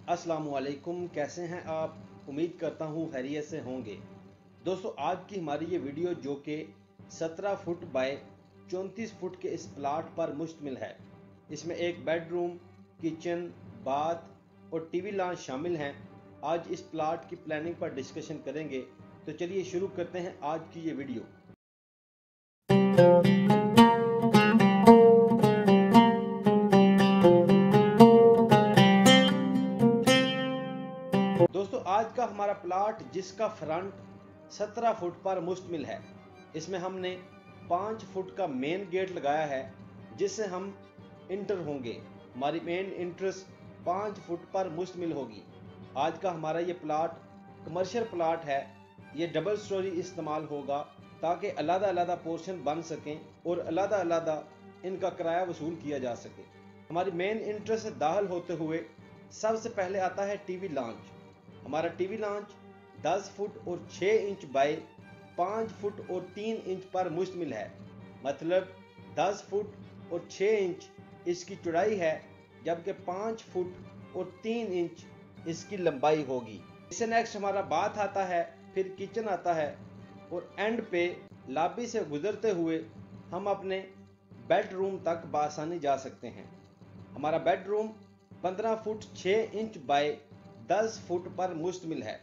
अस्सलामुअलैकुम, कैसे हैं आप। उम्मीद करता हूँ खैरियत से होंगे। दोस्तों, आज की हमारी ये वीडियो जो कि 17 फुट बाय 34 फुट के इस प्लाट पर मुश्तमिल है। इसमें एक बेडरूम, किचन, बाथ और टीवी लॉन्च शामिल हैं। आज इस प्लाट की प्लानिंग पर डिस्कशन करेंगे, तो चलिए शुरू करते हैं आज की ये वीडियो। दोस्तों, आज का हमारा प्लाट जिसका फ्रंट 17 फुट पर मुश्तमिल है, इसमें हमने 5 फुट का मेन गेट लगाया है जिससे हम इंटर होंगे। हमारी मेन एंट्रेंस 5 फुट पर मुश्तमिल होगी। आज का हमारा ये प्लाट कमर्शियल प्लाट है। ये डबल स्टोरी इस्तेमाल होगा ताकि अलग-अलग पोर्शन बन सकें और अलग-अलग इनका किराया वसूल किया जा सके। हमारी मेन एंट्रेंस से दाखिल होते हुए सबसे पहले आता है टीवी लॉन्च। हमारा टीवी लॉन्च 10 फुट और 6 इंच बाय 5 फुट और 3 इंच पर मुश्तमिल है। मतलब 10 फुट और 6 इंच इसकी चौड़ाई है, जबकि 5 फुट और 3 इंच इसकी लंबाई होगी। इससे नेक्स्ट हमारा बाथ आता है, फिर किचन आता है और एंड पे लॉबी से गुजरते हुए हम अपने बेडरूम तक बआसानी जा सकते हैं। हमारा bedroom 15 foot 6 inch by 10 foot पर मुश्तमिल है।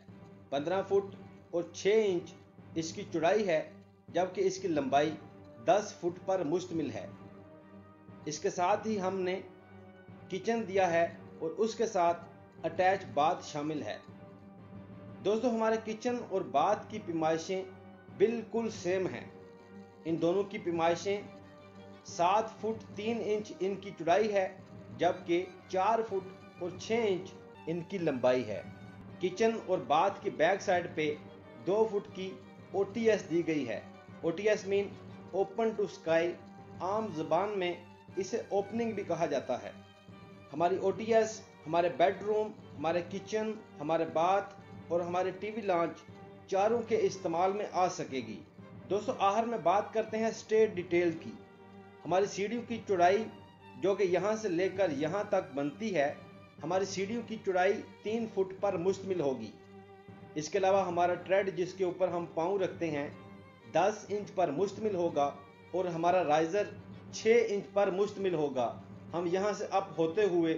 15 फुट और 6 इंच इसकी चौड़ाई है, जबकि इसकी लंबाई 10 फुट पर मुश्तमिल है। इसके साथ ही हमने किचन दिया है और उसके साथ अटैच बाथ शामिल है। दोस्तों, हमारे किचन और बाथ की पैमाइशें बिल्कुल सेम हैं। इन दोनों की पैमाइशें 7 फुट 3 इंच इनकी चौड़ाई है, जबकि 4 फुट और 6 इंच इनकी लंबाई है। किचन और बाथ की बैक साइड पे 2 फुट की OTS दी गई है। OTS mean open to sky, आम जबान में इसे ओपनिंग भी कहा जाता है। हमारी OTS हमारे बेडरूम, हमारे किचन, हमारे बाथ और हमारे टीवी लॉन्च चारों के इस्तेमाल में आ सकेगी। दोस्तों, आखिर में बात करते हैं स्टेयर डिटेल की। हमारी सीढ़ियों की चौड़ाई जो कि यहाँ से लेकर यहाँ तक बनती है, हमारी सीढ़ियों की चौड़ाई 3 फुट पर मुश्तमिल होगी। इसके अलावा हमारा ट्रेड जिसके ऊपर हम पाँव रखते हैं 10 इंच पर मुश्तमिल होगा और हमारा राइजर 6 इंच पर मुश्तमिल होगा। हम यहाँ से अप होते हुए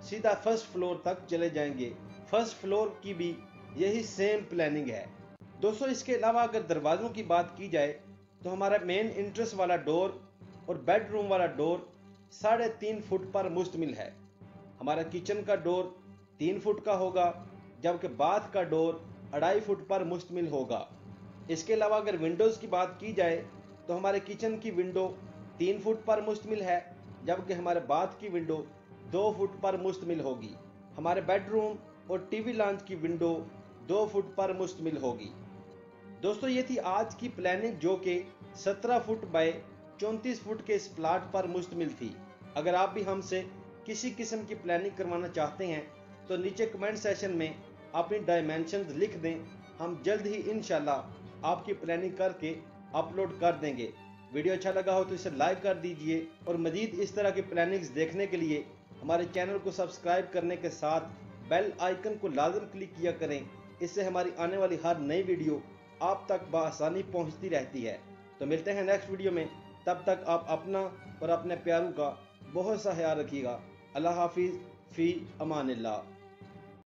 सीधा फर्स्ट फ्लोर तक चले जाएंगे। फर्स्ट फ्लोर की भी यही सेम प्लानिंग है। दोस्तों, इसके अलावा अगर दरवाज़ों की बात की जाए तो हमारा मेन एंट्रेंस वाला डोर और बेडरूम वाला डोर 3.5 फुट पर मुश्तमिल है। हमारा किचन का डोर 3 फुट का होगा, जबकि बाथ का डोर 2.5 फुट पर मुश्तमिल होगा। इसके अलावा अगर विंडोज़ की बात की जाए तो हमारे किचन की विंडो 3 फुट पर मुश्तमिल है, जबकि हमारे बाथ की विंडो 2 फुट पर मुश्तमिल होगी। हमारे बेडरूम और टीवी लॉन्च की विंडो 2 फुट पर मुश्तमिल होगी। दोस्तों, ये थी आज की प्लानिंग जो कि 17 फुट बाय 34 फुट के इस प्लाट पर मुश्तमिल थी। अगर आप भी हमसे किसी किस्म की प्लानिंग करवाना चाहते हैं तो नीचे कमेंट सेशन में अपनी डायमेंशंस लिख दें। हम जल्द ही इंशाल्लाह आपकी प्लानिंग करके अपलोड कर देंगे। वीडियो अच्छा लगा हो तो इसे लाइक कर दीजिए और मज़ीद इस तरह की प्लानिंग्स देखने के लिए हमारे चैनल को सब्सक्राइब करने के साथ बेल आइकन को लाजम क्लिक किया करें। इससे हमारी आने वाली हर नई वीडियो आप तक बआसानी पहुँचती रहती है। तो मिलते हैं नेक्स्ट वीडियो में। तब तक आप अपना और अपने प्यारों का बहुत सा ख्याल रखिएगा। अल्लाह हाफिज़, फ़ी अमानिल्लाह।